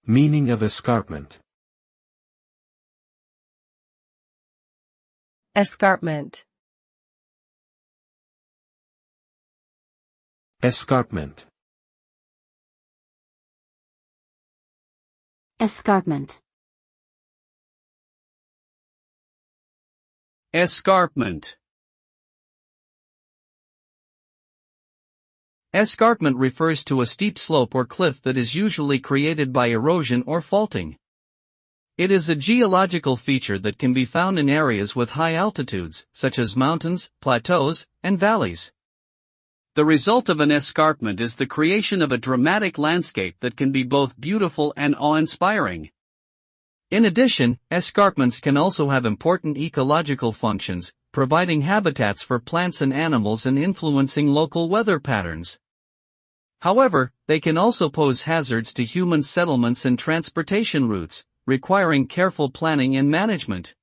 Meaning of escarpment. Escarpment. Escarpment. Escarpment. Escarpment. Escarpment refers to a steep slope or cliff that is usually created by erosion or faulting. It is a geological feature that can be found in areas with high altitudes, such as mountains, plateaus, and valleys. The result of an escarpment is the creation of a dramatic landscape that can be both beautiful and awe-inspiring. In addition, escarpments can also have important ecological functions, providing habitats for plants and animals and influencing local weather patterns. However, they can also pose hazards to human settlements and transportation routes, requiring careful planning and management.